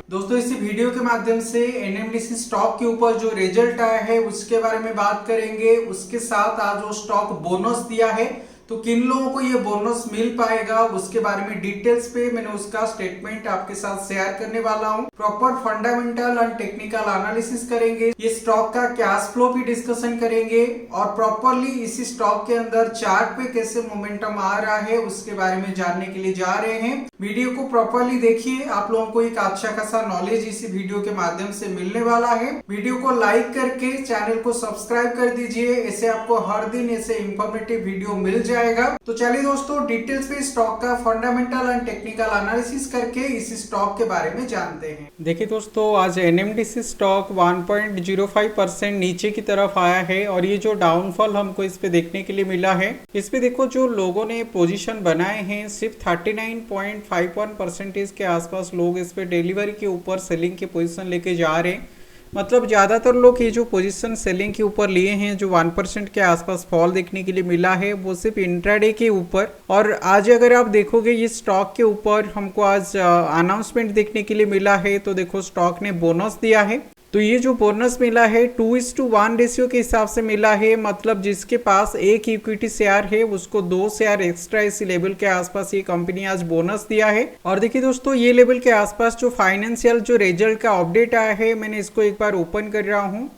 दोस्तों इसी वीडियो के माध्यम से एनएमडीसी स्टॉक के ऊपर जो रिजल्ट आया है उसके बारे में बात करेंगे। उसके साथ आज जो स्टॉक बोनस दिया है तो किन लोगों को ये बोनस मिल पाएगा उसके बारे में डिटेल्स पे मैंने उसका स्टेटमेंट आपके साथ शेयर करने वाला हूँ। Proper fundamental and technical analysis करेंगे, ये स्टॉक का कैश फ्लो भी डिस्कशन करेंगे और प्रॉपरली इसी स्टॉक के अंदर चार्ट पे कैसे मोमेंटम आ रहा है उसके बारे में जानने के लिए जा रहे हैं। वीडियो को प्रॉपरली देखिए, आप लोगों को एक अच्छा खासा नॉलेज इसी वीडियो के माध्यम से मिलने वाला है। वीडियो को लाइक करके चैनल को सब्सक्राइब कर दीजिए, ऐसे आपको हर दिन ऐसे इंफॉर्मेटिव वीडियो मिल जाएगा। तो चलिए दोस्तों डिटेल्स पे स्टॉक का फंडामेंटल एंड टेक्निकल एनालिसिस करके इस स्टॉक के बारे में जानते हैं। देखिए दोस्तों, आज एनएमडीसी स्टॉक 1.05% नीचे की तरफ आया है और ये जो डाउनफॉल हमको इस पे देखने के लिए मिला है, इस पे देखो जो लोगों ने पोजीशन बनाए हैं सिर्फ 39.51% के आसपास लोग इस पे डिलीवरी के ऊपर सेलिंग की पोजीशन लेके जा रहे हैं। मतलब ज़्यादातर लोग ये जो पोजीशन सेलिंग के ऊपर लिए हैं, जो 1% के आसपास फॉल देखने के लिए मिला है वो सिर्फ इंट्राडे के ऊपर। और आज अगर आप देखोगे ये स्टॉक के ऊपर हमको आज अनाउंसमेंट देखने के लिए मिला है। तो देखो स्टॉक ने बोनस दिया है, तो ये जो बोनस मिला है 2:1 रेशियो के हिसाब से मिला है। मतलब जिसके पास एक इक्विटी शेयर है उसको 2 शेयर एक्स्ट्रा इसी लेवल के आसपास ये कंपनी आज बोनस दिया है। और देखिए दोस्तों, ये लेवल के आसपास जो फाइनेंशियल जो रिजल्ट का अपडेट आया है, मैंने इसको एक बार ओपन कर रहा हूँ।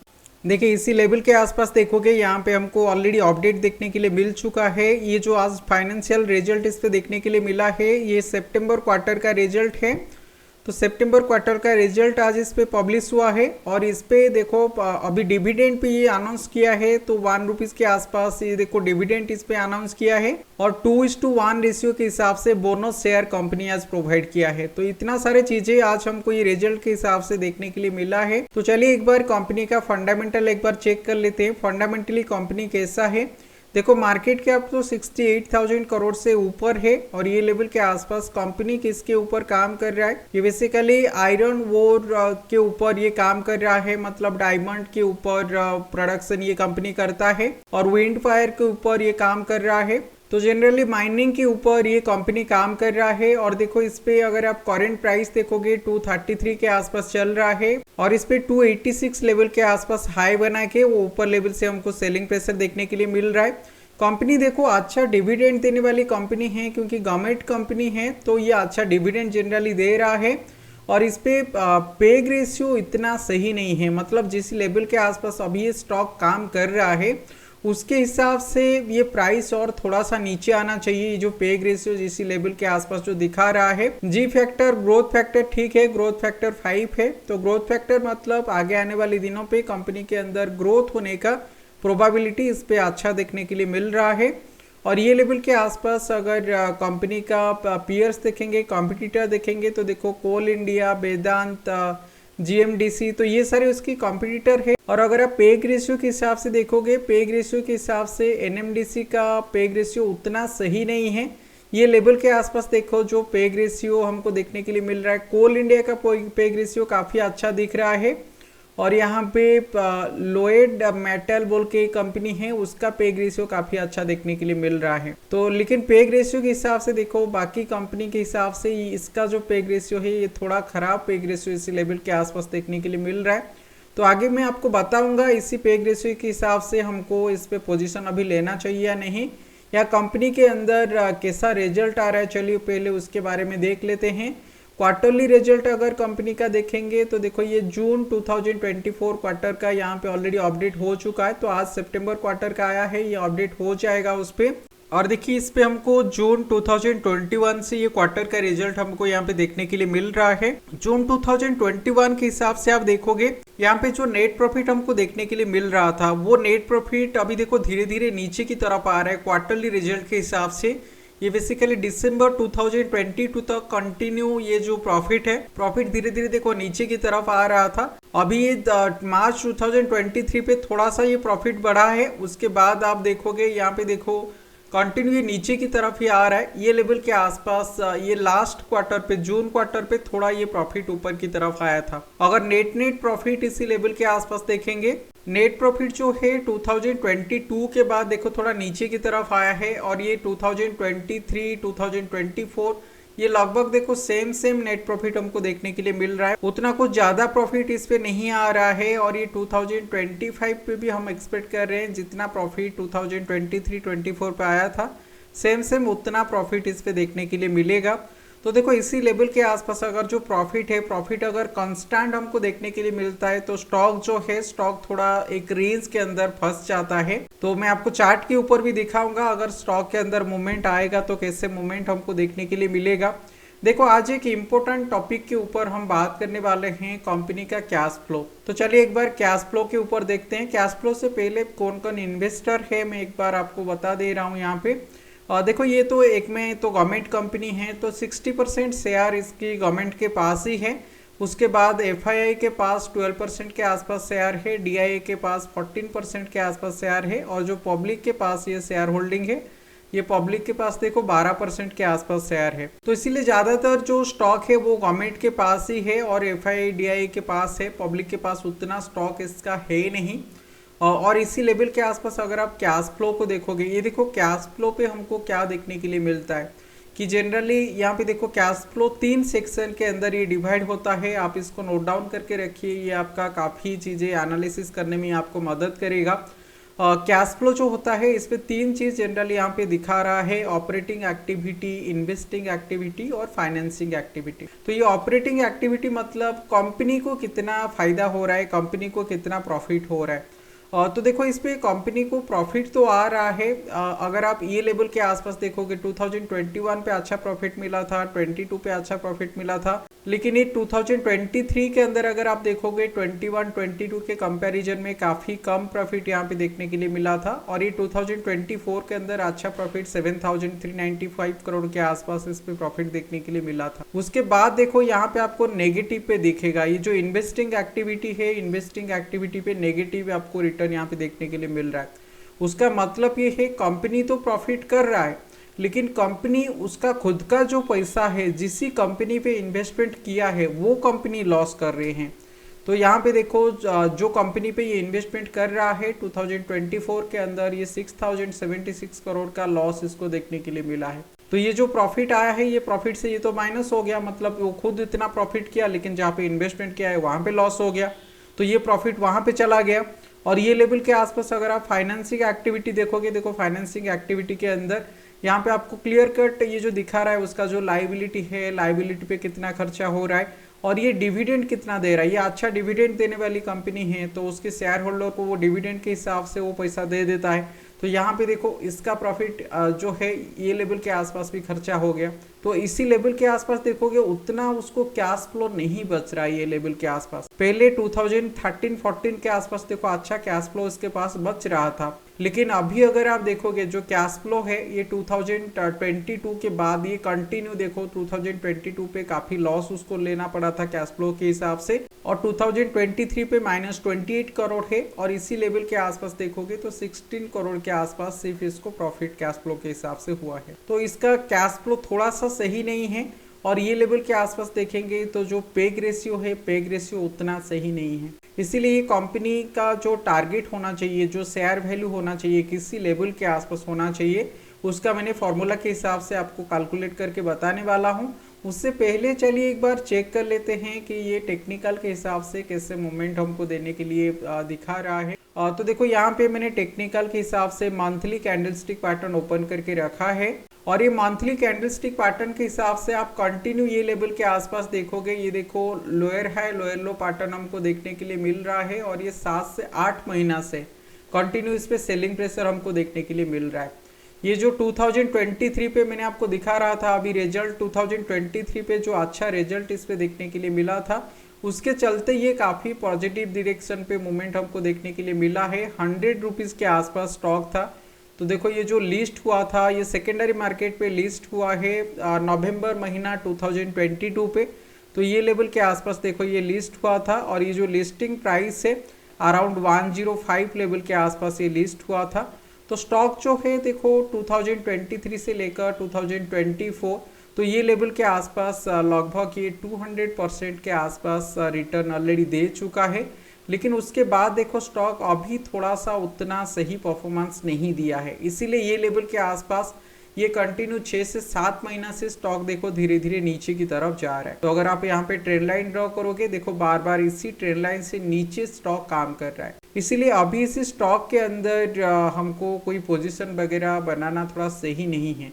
देखिए इसी लेवल के आसपास देखोगे यहाँ पे हमको ऑलरेडी अपडेट देखने के लिए मिल चुका है। ये जो आज फाइनेंशियल रिजल्ट इस पे देखने के लिए मिला है, ये सितंबर क्वार्टर का रिजल्ट है। तो सितंबर क्वार्टर का रिजल्ट आज इस पे पब्लिश हुआ है और इस पे देखो अभी डिविडेंड पे ये अनाउंस किया है, तो 1 रुपीज़ के आसपास ये देखो डिविडेंड इस पे अनाउंस किया है और 2:1 रेशियो के हिसाब से बोनस शेयर कंपनी आज प्रोवाइड किया है। तो इतना सारे चीजें आज हमको ये रिजल्ट के हिसाब से देखने के लिए मिला है। तो चलिए एक बार कंपनी का फंडामेंटल एक बार चेक कर लेते हैं, फंडामेंटली कंपनी कैसा है। देखो मार्केट कैप तो 68,000 करोड़ से ऊपर है और ये लेवल के आसपास कंपनी किसके ऊपर काम कर रहा है, ये बेसिकली आयरन वोर के ऊपर ये काम कर रहा है। मतलब डायमंड के ऊपर प्रोडक्शन ये कंपनी करता है और विंड फायर के ऊपर ये काम कर रहा है। तो जनरली माइनिंग के ऊपर ये कंपनी काम कर रहा है। और देखो इस पे अगर आप करंट प्राइस देखोगे 233 के आसपास चल रहा है और इस पे 286 लेवल के आसपास हाई बना के वो ऊपर लेवल से हमको सेलिंग प्रेशर देखने के लिए मिल रहा है। कंपनी देखो अच्छा डिविडेंड देने वाली कंपनी है, क्योंकि गवर्नमेंट कंपनी है तो ये अच्छा डिविडेंड जनरली दे रहा है। और इस पे पेग रेशियो इतना सही नहीं है, मतलब जिस लेवल के आसपास अभी ये स्टॉक काम कर रहा है उसके हिसाब से ये प्राइस और थोड़ा सा नीचे आना चाहिए। जो पेग रेशियो इसी लेवल के आसपास जो दिखा रहा है, जी फैक्टर ग्रोथ फैक्टर ठीक है, ग्रोथ फैक्टर 5 है। तो ग्रोथ फैक्टर मतलब आगे आने वाले दिनों पे कंपनी के अंदर ग्रोथ होने का प्रोबेबिलिटी इस पे अच्छा देखने के लिए मिल रहा है। और ये लेवल के आसपास अगर कंपनी का पीयर्स देखेंगे, कॉम्पिटिटर देखेंगे, तो देखो कोल इंडिया, वेदांत, जीएमडीसी, तो ये सारे उसकी कॉम्पिटिटर है। और अगर आप पेग रेशियो के हिसाब से देखोगे, पेग रेशियो के हिसाब से एनएमडीसी का पेग रेशियो उतना सही नहीं है। ये लेवल के आसपास देखो जो पेग रेशियो हमको देखने के लिए मिल रहा है, कोल इंडिया का पेग रेशियो काफ़ी अच्छा दिख रहा है। और यहाँ पे लोएड मेटल बोल के कंपनी है, उसका पेग रेशियो काफ़ी अच्छा देखने के लिए मिल रहा है। तो लेकिन पेग रेशियो के हिसाब से देखो बाकी कंपनी के हिसाब से इसका जो पेग रेशियो है ये थोड़ा ख़राब पेग रेशियो इसी लेवल के आसपास देखने के लिए मिल रहा है। तो आगे मैं आपको बताऊंगा इसी पेग रेशियो के हिसाब से हमको इस पे पोजीशन अभी लेना चाहिए या नहीं, या कंपनी के अंदर कैसा रिजल्ट आ रहा है। चलिए पहले उसके बारे में देख लेते हैं। क्वार्टरली रिजल्ट अगर कंपनी का देखेंगे तो देखो ये जून 2024 क्वार्टर का यहाँ पे ऑलरेडी अपडेट हो चुका है। तो आज सितंबर क्वार्टर का आया है, ये अपडेट हो जाएगा उस पे। और देखिए इस पे हमको जून 2021 से ये क्वार्टर का रिजल्ट हमको यहाँ पे देखने के लिए मिल रहा है। जून 2021 के हिसाब से आप देखोगे यहाँ पे जो नेट प्रॉफिट हमको देखने के लिए मिल रहा था, वो नेट प्रॉफिट अभी देखो धीरे धीरे नीचे की तरफ आ रहा है क्वार्टरली रिजल्ट के हिसाब से। ये बेसिकली दिसंबर 2022 तक कंटिन्यू ये जो प्रॉफिट है, प्रॉफिट धीरे धीरे देखो नीचे की तरफ आ रहा था। अभी ये मार्च 2023 पे थोड़ा सा ये प्रॉफिट बढ़ा है, उसके बाद आप देखोगे यहाँ पे देखो कंटिन्यू ये नीचे की तरफ ही आ रहा है। ये लेवल के आसपास ये लास्ट क्वार्टर पे जून क्वार्टर पे थोड़ा ये प्रॉफिट ऊपर की तरफ आया था। अगर नेट प्रॉफिट इसी लेवल के आसपास देखेंगे, नेट प्रॉफिट जो है 2022 के बाद देखो थोड़ा नीचे की तरफ आया है और ये 2023, 2024 ये लगभग देखो सेम नेट प्रॉफिट हमको देखने के लिए मिल रहा है, उतना कुछ ज्यादा प्रॉफिट इस पे नहीं आ रहा है। और ये 2025 पे भी हम एक्सपेक्ट कर रहे हैं जितना प्रॉफिट 2023-24 पे आया था, सेम उतना प्रॉफिट इस पे देखने के लिए मिलेगा। तो देखो इसी लेवल के आसपास अगर जो प्रॉफिट है, प्रॉफिट अगर कांस्टेंट हमको देखने के लिए मिलता है तो स्टॉक जो है, स्टॉक थोड़ा एक रेंज के अंदर फंस जाता है। तो मैं आपको चार्ट के ऊपर भी दिखाऊंगा अगर स्टॉक के अंदर मूवमेंट आएगा तो कैसे मूवमेंट हमको देखने के लिए मिलेगा। देखो आज एक इम्पोर्टेंट टॉपिक के ऊपर हम बात करने वाले हैं, कंपनी का कैश फ्लो। तो चलिए एक बार कैश फ्लो के ऊपर देखते हैं। कैश फ्लो से पहले कौन कौन इन्वेस्टर है मैं एक बार आपको बता दे रहा हूँ यहाँ पे। देखो ये तो एक में तो गवर्नमेंट कंपनी है, तो 60% शेयर इसकी गवर्नमेंट के पास ही है। उसके बाद एफआईआई के पास 12% के आसपास शेयर है, डीआईए के पास 14% के आसपास शेयर है, और जो पब्लिक के पास ये शेयर होल्डिंग है, ये पब्लिक के पास देखो 12% के आसपास शेयर है। तो इसीलिए ज्यादातर जो स्टॉक है वो गवर्नमेंट के पास ही है और एफआईआई डीआईए के पास है, पब्लिक के पास उतना स्टॉक इसका है नहीं। और इसी लेवल के आसपास अगर आप कैश फ्लो को देखोगे, ये देखो कैश फ्लो पे हमको क्या देखने के लिए मिलता है कि जनरली यहाँ पे देखो कैश फ्लो 3 सेक्शन के अंदर ये डिवाइड होता है। आप इसको नोट डाउन करके रखिए, ये आपका काफ़ी चीज़ें एनालिसिस करने में आपको मदद करेगा। कैश फ्लो जो होता है इस पे 3 चीज़ जनरली यहाँ पे दिखा रहा है, ऑपरेटिंग एक्टिविटी, इन्वेस्टिंग एक्टिविटी और फाइनेंसिंग एक्टिविटी। तो ये ऑपरेटिंग एक्टिविटी मतलब कंपनी को कितना फायदा हो रहा है, कंपनी को कितना प्रॉफिट हो रहा है। तो देखो इस पे कंपनी को प्रॉफिट तो आ रहा है। अगर आप ये लेवल के आसपास देखोगे 2021 पे अच्छा प्रॉफिट मिला था, 22 पे अच्छा प्रॉफिट मिला था, लेकिन ये 2023 के अंदर अगर आप देखोगे 21-22 के कंपैरिजन में काफ़ी कम प्रॉफिट यहाँ पे देखने के लिए मिला था। और ये 2024 के अंदर अच्छा प्रॉफिट 7,395 करोड़ के आसपास इस पे प्रॉफिट देखने के लिए मिला था। उसके बाद देखो यहाँ पे आपको नेगेटिव पे दिखेगा, ये जो इन्वेस्टिंग एक्टिविटी है, इन्वेस्टिंग एक्टिविटी पे नेगेटिव आपको रिटर्न यहाँ पे देखने के लिए मिल रहा है। उसका मतलब ये है कंपनी तो प्रॉफिट कर रहा है, लेकिन कंपनी उसका खुद का जो पैसा है जिस कंपनी पे इन्वेस्टमेंट किया है वो कंपनी लॉस कर रहे हैं। तो यहाँ पे देखो जो कंपनी पे ये इन्वेस्टमेंट कर रहा है 2024 के अंदर ये 6,076 करोड़ का लॉस इसको देखने के लिए मिला है। तो ये जो प्रॉफिट आया है ये प्रॉफिट से ये तो माइनस हो गया, मतलब वो खुद इतना प्रॉफिट किया लेकिन जहाँ पे इन्वेस्टमेंट किया है वहाँ पे लॉस हो गया, तो ये प्रॉफिट वहाँ पे चला गया। और ये लेवल के आसपास अगर आप फाइनेंसिंग एक्टिविटी देखोगे, देखो फाइनेंसिंग एक्टिविटी के अंदर यहाँ पे आपको क्लियर कट ये जो दिखा रहा है उसका जो लाइबिलिटी है, लाइबिलिटी पे कितना खर्चा हो रहा है और ये डिविडेंड कितना दे रहा है। ये अच्छा डिविडेंड देने वाली कंपनी है तो उसके शेयर होल्डर को वो डिविडेंड के हिसाब से वो पैसा दे देता है। तो यहाँ पे देखो इसका प्रॉफिट जो है ये लेवल के आसपास भी खर्चा हो गया। तो इसी लेवल के आसपास देखोगे उतना उसको कैश फ्लो नहीं बच रहा है ये लेवल के आसपास। पहले 2013-14 के आसपास देखो अच्छा कैश फ्लो इसके पास बच रहा था, लेकिन अभी अगर आप देखोगे जो कैश फ्लो है ये 2022 के बाद ये कंटिन्यू देखो 2022 पे काफी लॉस उसको लेना पड़ा था कैश फ्लो के हिसाब से, और 2023 पे -28 करोड़ है। और इसी लेवल के आसपास देखोगे तो 16 करोड़ के आसपास सिर्फ इसको प्रॉफिट कैश फ्लो के हिसाब से हुआ है। तो इसका कैश फ्लो थोड़ा सा सही नहीं है। और ये लेवल के आसपास देखेंगे तो जो पेग रेशियो है, पेग रेशियो उतना सही नहीं है। इसीलिए कंपनी का जो टारगेट होना चाहिए, जो शेयर वैल्यू होना चाहिए, किसी लेवल के आसपास होना चाहिए, उसका मैंने फॉर्मूला के हिसाब से आपको कैलकुलेट करके बताने वाला हूँ। उससे पहले चलिए एक बार चेक कर लेते हैं कि ये टेक्निकल के हिसाब से कैसे मूवमेंट हमको देने के लिए दिखा रहा है। तो देखो यहाँ पे मैंने टेक्निकल के हिसाब से मंथली कैंडलस्टिक पैटर्न ओपन करके रखा है, और ये मंथली कैंडलस्टिक पैटर्न के हिसाब से आप कंटिन्यू ये लेवल के आसपास देखोगे, ये देखो लोअर है, लोअर लो पैटर्न हमको देखने के लिए मिल रहा है, और ये 7 से 8 महीना से कंटिन्यू इस पे सेलिंग प्रेशर हमको देखने के लिए मिल रहा है। ये जो 2023 पे मैंने आपको दिखा रहा था अभी रिजल्ट, 2023 पे जो अच्छा रिजल्ट इस पे देखने के लिए मिला था, उसके चलते ये काफ़ी पॉजिटिव डायरेक्शन पे मूवमेंट हमको देखने के लिए मिला है। 100 रुपीज़ के आसपास स्टॉक था। तो देखो ये जो लिस्ट हुआ था ये सेकेंडरी मार्केट पे लिस्ट हुआ है नवंबर महीना 2022 पे। तो ये लेवल के आसपास देखो ये लिस्ट हुआ था, और ये जो लिस्टिंग प्राइस है अराउंड 105 लेवल के आसपास ये लिस्ट हुआ था। तो स्टॉक जो है देखो 2023 से लेकर 2024 तो ये लेवल के आसपास लगभग ये 200% के आसपास रिटर्न ऑलरेडी दे चुका है। लेकिन उसके बाद देखो स्टॉक अभी थोड़ा सा उतना सही परफॉर्मेंस नहीं दिया है, इसीलिए ये लेवल के आसपास ये कंटिन्यू 6 से 7 महीना से स्टॉक देखो धीरे धीरे नीचे की तरफ जा रहा है। तो अगर आप यहाँ पे ट्रेंड लाइन ड्रॉ करोगे, देखो बार बार इसी ट्रेंड लाइन से नीचे स्टॉक काम कर रहा है। इसीलिए अभी इस स्टॉक के अंदर हमको कोई पोजीशन वगैरह बनाना थोड़ा सही नहीं है,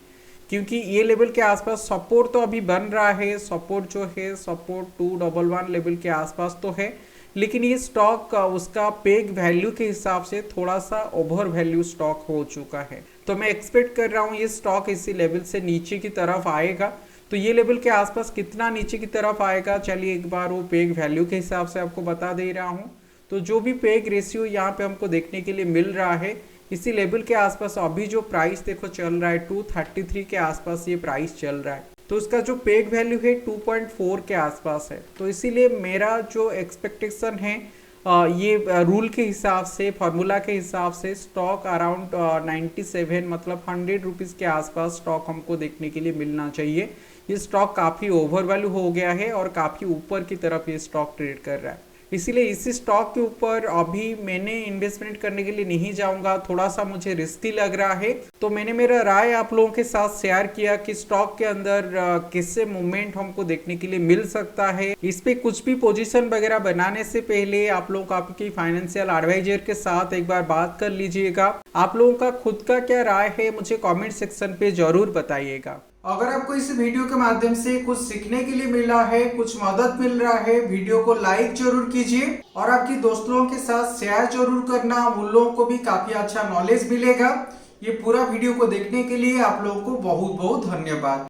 क्योंकि ये लेवल के आसपास सपोर्ट तो अभी बन रहा है। सपोर्ट जो है सपोर्ट 211 लेवल के आसपास तो है, लेकिन ये स्टॉक उसका पेग वैल्यू के हिसाब से थोड़ा सा ओवर वैल्यू स्टॉक हो चुका है। तो मैं एक्सपेक्ट कर रहा हूँ ये स्टॉक इसी लेवल से नीचे की तरफ आएगा। तो ये लेवल के आसपास कितना नीचे की तरफ आएगा, चलिए एक बार वो पेग वैल्यू के हिसाब से आपको बता दे रहा हूँ। तो जो भी पेग रेशियो यहाँ पे हमको देखने के लिए मिल रहा है, इसी लेवल के आसपास अभी जो प्राइस देखो चल रहा है 233 के आसपास ये प्राइस चल रहा है। तो उसका जो पेग वैल्यू है 2.4 के आसपास है। तो इसीलिए मेरा जो एक्सपेक्टेशन है ये रूल के हिसाब से, फार्मूला के हिसाब से स्टॉक अराउंड 97 मतलब 100 रुपीज़ के आसपास स्टॉक हमको देखने के लिए मिलना चाहिए। ये स्टॉक काफ़ी ओवर वैल्यू हो गया है और काफ़ी ऊपर की तरफ ये स्टॉक ट्रेड कर रहा है। इसीलिए इसी स्टॉक के ऊपर अभी मैंने इन्वेस्टमेंट करने के लिए नहीं जाऊंगा, थोड़ा सा मुझे रिस्की लग रहा है। तो मैंने मेरा राय आप लोगों के साथ शेयर किया कि स्टॉक के अंदर किससे मूवमेंट हमको देखने के लिए मिल सकता है। इस पे कुछ भी पोजीशन वगैरह बनाने से पहले आप लोग आपकी फाइनेंशियल एडवाइजर के साथ एक बार बात कर लीजिएगा। आप लोगों का खुद का क्या राय है मुझे कॉमेंट सेक्शन पे जरूर बताइएगा। अगर आपको इस वीडियो के माध्यम से कुछ सीखने के लिए मिला है, कुछ मदद मिल रहा है, वीडियो को लाइक जरूर कीजिए और आपकी दोस्तों के साथ शेयर जरूर करना, उन लोगों को भी काफी अच्छा नॉलेज मिलेगा। ये पूरा वीडियो को देखने के लिए आप लोगों को बहुत बहुत धन्यवाद।